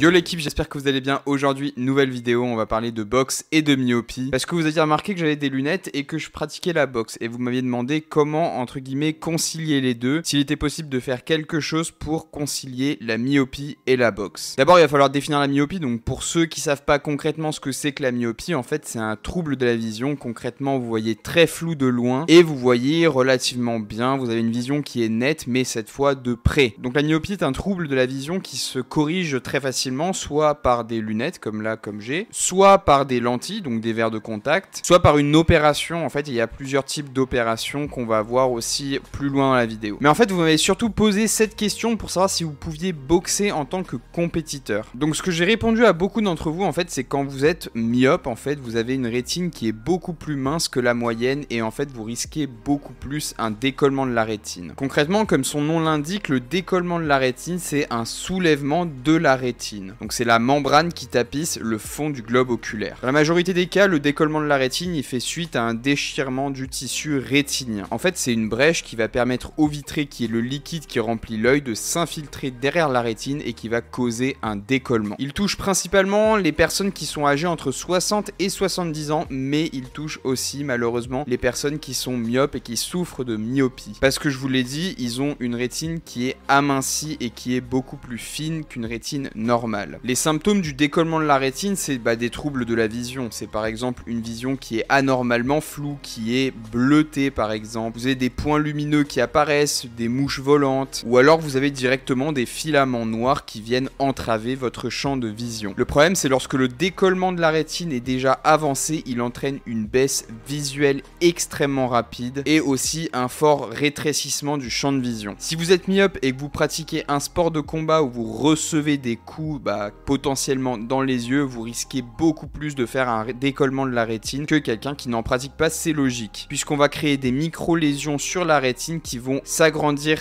Yo l'équipe, j'espère que vous allez bien. Aujourd'hui, nouvelle vidéo, on va parler de boxe et de myopie. Parce que vous aviez remarqué que j'avais des lunettes et que je pratiquais la boxe. Et vous m'aviez demandé comment, entre guillemets, concilier les deux. S'il était possible de faire quelque chose pour concilier la myopie et la boxe. D'abord, il va falloir définir la myopie. Donc pour ceux qui savent pas concrètement ce que c'est que la myopie, en fait, c'est un trouble de la vision. Concrètement, vous voyez très flou de loin et vous voyez relativement bien. Vous avez une vision qui est nette, mais cette fois de près. Donc la myopie est un trouble de la vision qui se corrige très facilement, soit par des lunettes comme là, comme j'ai, soit par des lentilles, donc des verres de contact, soit par une opération. En fait, il y a plusieurs types d'opérations qu'on va voir aussi plus loin dans la vidéo. Mais en fait, vous m'avez surtout posé cette question pour savoir si vous pouviez boxer en tant que compétiteur. Donc ce que j'ai répondu à beaucoup d'entre vous, en fait, c'est quand vous êtes myope, en fait, vous avez une rétine qui est beaucoup plus mince que la moyenne et en fait, vous risquez beaucoup plus un décollement de la rétine. Concrètement, comme son nom l'indique, le décollement de la rétine, c'est un soulèvement de la rétine. Donc c'est la membrane qui tapisse le fond du globe oculaire. Dans la majorité des cas, le décollement de la rétine, il fait suite à un déchirement du tissu rétinien. En fait, c'est une brèche qui va permettre au vitré, qui est le liquide qui remplit l'œil, de s'infiltrer derrière la rétine et qui va causer un décollement. Il touche principalement les personnes qui sont âgées entre 60 et 70 ans, mais il touche aussi malheureusement les personnes qui sont myopes et qui souffrent de myopie. Parce que je vous l'ai dit, ils ont une rétine qui est amincie et qui est beaucoup plus fine qu'une rétine normale. Les symptômes du décollement de la rétine, c'est des troubles de la vision. C'est par exemple une vision qui est anormalement floue, qui est bleutée par exemple. Vous avez des points lumineux qui apparaissent, des mouches volantes, ou alors vous avez directement des filaments noirs qui viennent entraver votre champ de vision. Le problème, c'est lorsque le décollement de la rétine est déjà avancé, il entraîne une baisse visuelle extrêmement rapide et aussi un fort rétrécissement du champ de vision. Si vous êtes myope et que vous pratiquez un sport de combat où vous recevez des coups potentiellement dans les yeux, vous risquez beaucoup plus de faire un décollement de la rétine que quelqu'un qui n'en pratique pas. C'est logique, puisqu'on va créer des micro-lésions sur la rétine qui vont s'agrandir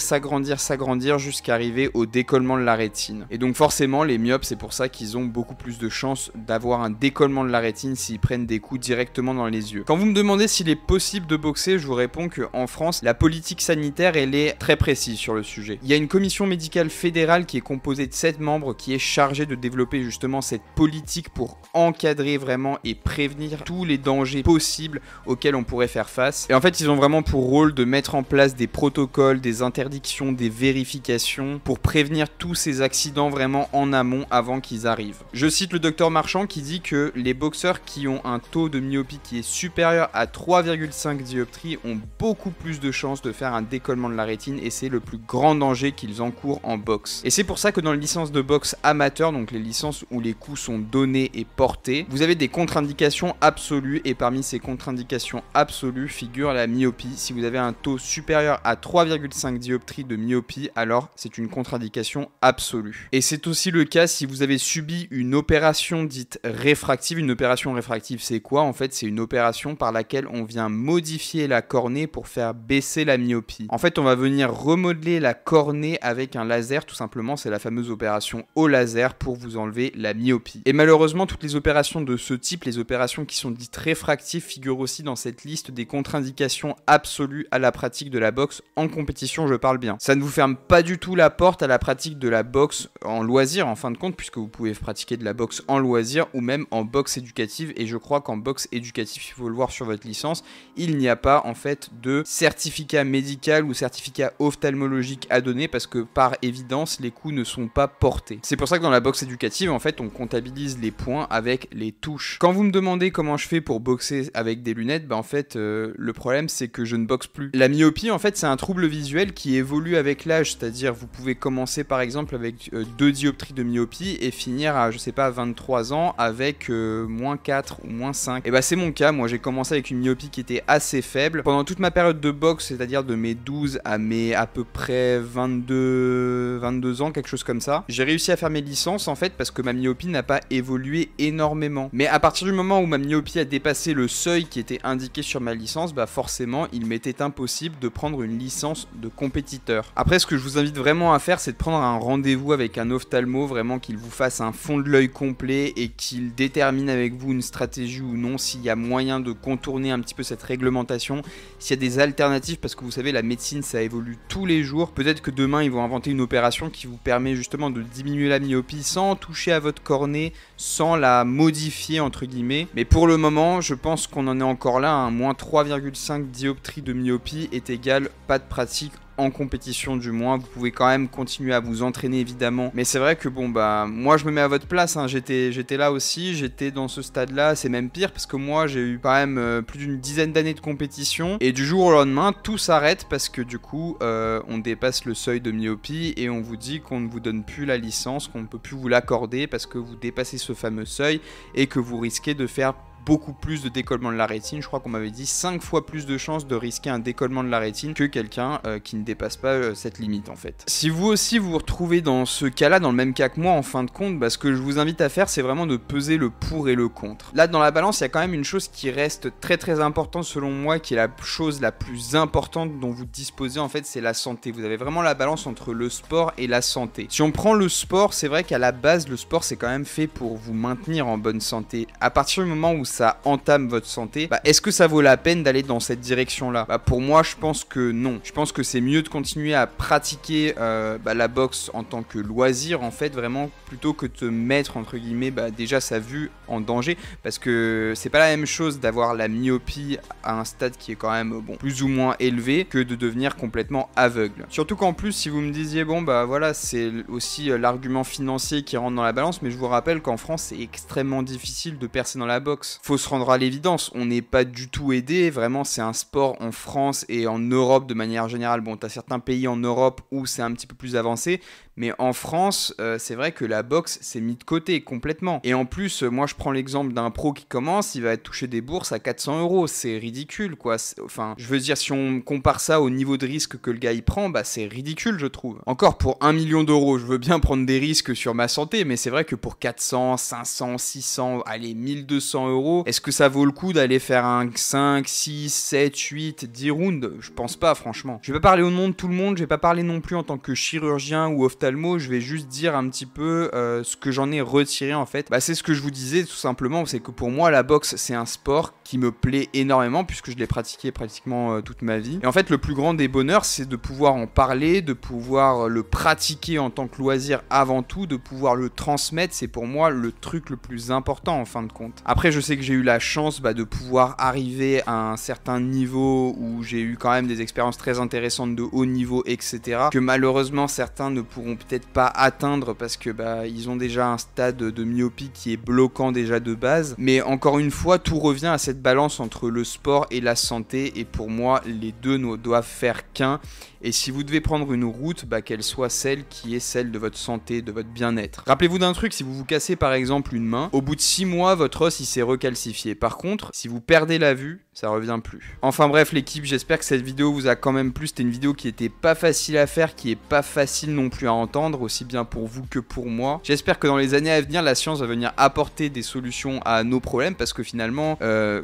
jusqu'à arriver au décollement de la rétine. Et donc forcément, les myopes, c'est pour ça qu'ils ont beaucoup plus de chances d'avoir un décollement de la rétine s'ils prennent des coups directement dans les yeux. Quand vous me demandez s'il est possible de boxer, je vous réponds qu'en France, la politique sanitaire, elle est très précise sur le sujet. Il y a une commission médicale fédérale qui est composée de 7 membres qui est chargé de développer justement cette politique pour encadrer vraiment et prévenir tous les dangers possibles auxquels on pourrait faire face. Et en fait, ils ont vraiment pour rôle de mettre en place des protocoles, des interdictions, des vérifications pour prévenir tous ces accidents vraiment en amont avant qu'ils arrivent. Je cite le docteur Marchand qui dit que les boxeurs qui ont un taux de myopie qui est supérieur à 3,5 dioptries ont beaucoup plus de chances de faire un décollement de la rétine et c'est le plus grand danger qu'ils encourent en boxe. Et c'est pour ça que dans les licences de boxe amateur, donc les licences où les coups sont donnés et portés, vous avez des contre-indications absolues et parmi ces contre-indications absolues figure la myopie. Si vous avez un taux supérieur à 3,5 dioptries de myopie, alors c'est une contre-indication absolue. Et c'est aussi le cas si vous avez subi une opération dite réfractive. Une opération réfractive, c'est quoi? En fait, c'est une opération par laquelle on vient modifier la cornée pour faire baisser la myopie. En fait, on va venir remodeler la cornée avec un laser, tout simplement, c'est la fameuse opération au laser pour vous enlever la myopie. Et malheureusement, toutes les opérations de ce type, les opérations qui sont dites réfractives, figurent aussi dans cette liste des contre-indications absolues à la pratique de la boxe en compétition, je parle bien. Ça ne vous ferme pas du tout la porte à la pratique de la boxe en loisir, en fin de compte, puisque vous pouvez pratiquer de la boxe en loisir ou même en boxe éducative, et je crois qu'en boxe éducative, il faut le voir sur votre licence, il n'y a pas en fait de certificat médical ou certificat ophtalmologique à donner, parce que par évidence, les coups ne sont pas portés. C'est pour ça que dans la boxe éducative, en fait, on comptabilise les points avec les touches. Quand vous me demandez comment je fais pour boxer avec des lunettes, en fait, le problème, c'est que je ne boxe plus. La myopie, en fait, c'est un trouble visuel qui évolue avec l'âge, c'est-à-dire vous pouvez commencer, par exemple, avec 2 dioptries de myopie et finir à, je sais pas, 23 ans avec moins 4 ou moins 5. Et c'est mon cas, moi j'ai commencé avec une myopie qui était assez faible. Pendant toute ma période de boxe, c'est-à-dire de mes 12 à mes à peu près 22 ans, quelque chose comme ça, j'ai réussi à faire mes licences en fait parce que ma myopie n'a pas évolué énormément. Mais à partir du moment où ma myopie a dépassé le seuil qui était indiqué sur ma licence, forcément il m'était impossible de prendre une licence de compétiteur. Après, ce que je vous invite vraiment à faire, c'est de prendre un rendez-vous avec un ophtalmo, vraiment qu'il vous fasse un fond de l'œil complet et qu'il détermine avec vous une stratégie ou non, s'il y a moyen de contourner un petit peu cette réglementation, s'il y a des alternatives, parce que vous savez, la médecine ça évolue tous les jours. Peut-être que demain ils vont inventer une opération qui vous permet justement de diminuer la myopie myopie sans toucher à votre cornée, sans la modifier entre guillemets. Mais pour le moment, je pense qu'on en est encore là, un moins 3,5 dioptries de myopie est égal pas de pratique en compétition du moins. Vous pouvez quand même continuer à vous entraîner évidemment, mais c'est vrai que bon bah moi je me mets à votre place, hein. J'étais là aussi, j'étais dans ce stade là, c'est même pire parce que moi j'ai eu quand même plus d'une dizaine d'années de compétition et du jour au lendemain tout s'arrête parce que du coup on dépasse le seuil de myopie et on vous dit qu'on ne vous donne plus la licence, qu'on ne peut plus vous l'accorder parce que vous dépassez ce fameux seuil et que vous risquez de faire beaucoup plus de décollement de la rétine. Je crois qu'on m'avait dit 5 fois plus de chances de risquer un décollement de la rétine que quelqu'un qui ne dépasse pas cette limite en fait. Si vous aussi vous vous retrouvez dans ce cas-là, dans le même cas que moi en fin de compte, bah, ce que je vous invite à faire c'est vraiment de peser le pour et le contre. Là dans la balance il y a quand même une chose qui reste très importante selon moi, qui est la chose la plus importante dont vous disposez en fait, c'est la santé. Vous avez vraiment la balance entre le sport et la santé. Si on prend le sport, c'est vrai qu'à la base le sport c'est quand même fait pour vous maintenir en bonne santé. À partir du moment où ça entame votre santé, bah, est-ce que ça vaut la peine d'aller dans cette direction-là? Bah, pour moi, je pense que non. Je pense que c'est mieux de continuer à pratiquer la boxe en tant que loisir, en fait, vraiment, plutôt que de te mettre, entre guillemets, déjà sa vue en danger, parce que c'est pas la même chose d'avoir la myopie à un stade qui est quand même, bon, plus ou moins élevé, que de devenir complètement aveugle. Surtout qu'en plus, si vous me disiez, bon, bah voilà, c'est aussi l'argument financier qui rentre dans la balance, mais je vous rappelle qu'en France, c'est extrêmement difficile de percer dans la boxe. Faut se rendre à l'évidence, on n'est pas du tout aidé, vraiment c'est un sport en France et en Europe de manière générale. Bon, t'as certains pays en Europe où c'est un petit peu plus avancé, mais en France, c'est vrai que la boxe s'est mis de côté complètement. Et en plus, moi je prends l'exemple d'un pro qui commence, il va toucher des bourses à 400 €, c'est ridicule quoi. Enfin, je veux dire, si on compare ça au niveau de risque que le gars il prend, bah c'est ridicule je trouve. Encore pour 1 million d'euros, je veux bien prendre des risques sur ma santé, mais c'est vrai que pour 400, 500, 600, allez 1200 €, est-ce que ça vaut le coup d'aller faire un 5, 6, 7, 8, 10 rounds? Je pense pas franchement. Je vais pas parler au nom de tout le monde, je vais pas parler non plus en tant que chirurgien ou ophtalmo, je vais juste dire un petit peu ce que j'en ai retiré en fait. Bah c'est ce que je vous disais tout simplement, c'est que pour moi la boxe c'est un sport qui me plaît énormément puisque je l'ai pratiqué pratiquement toute ma vie. Et en fait le plus grand des bonheurs c'est de pouvoir en parler, de pouvoir le pratiquer en tant que loisir avant tout, de pouvoir le transmettre, c'est pour moi le truc le plus important en fin de compte. Après je sais que j'ai eu la chance de pouvoir arriver à un certain niveau où j'ai eu quand même des expériences très intéressantes de haut niveau, etc. Que malheureusement certains ne pourront peut-être pas atteindre parce que ils ont déjà un stade de myopie qui est bloquant déjà de base. Mais encore une fois, tout revient à cette balance entre le sport et la santé et pour moi, les deux ne doivent faire qu'un. Et si vous devez prendre une route, qu'elle soit celle qui est celle de votre santé, de votre bien-être. Rappelez-vous d'un truc, si vous vous cassez par exemple une main, au bout de 6 mois, votre os il s'est recalcifié. Par contre, si vous perdez la vue, ça revient plus. Enfin bref l'équipe, j'espère que cette vidéo vous a quand même plu. C'était une vidéo qui était pas facile à faire, qui est pas facile non plus à entendre, aussi bien pour vous que pour moi. J'espère que dans les années à venir, la science va venir apporter des solutions à nos problèmes parce que finalement,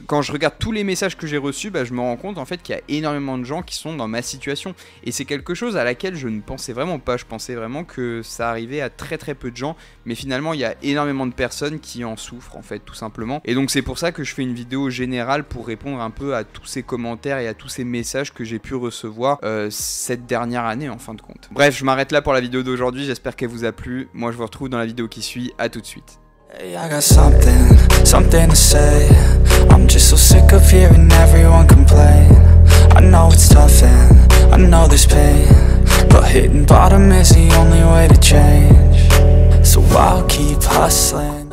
quand je regarde tous les messages que j'ai reçus, je me rends compte en fait qu'il y a énormément de gens qui sont dans ma situation. Et c'est quelque chose à laquelle je ne pensais vraiment pas. Je pensais vraiment que ça arrivait à très peu de gens. Mais finalement, il y a énormément de personnes qui en souffrent, en fait, tout simplement. Et donc, c'est pour ça que je fais une vidéo générale pour répondre un peu à tous ces commentaires et à tous ces messages que j'ai pu recevoir cette dernière année, en fin de compte. Bref, je m'arrête là pour la vidéo d'aujourd'hui. J'espère qu'elle vous a plu. Moi, je vous retrouve dans la vidéo qui suit. À tout de suite. Hey, I got something to say. I'm just so sick of hearing everyone complain. I know it's tough and I know there's pain, but hitting bottom is the only way to change. So I'll keep hustling.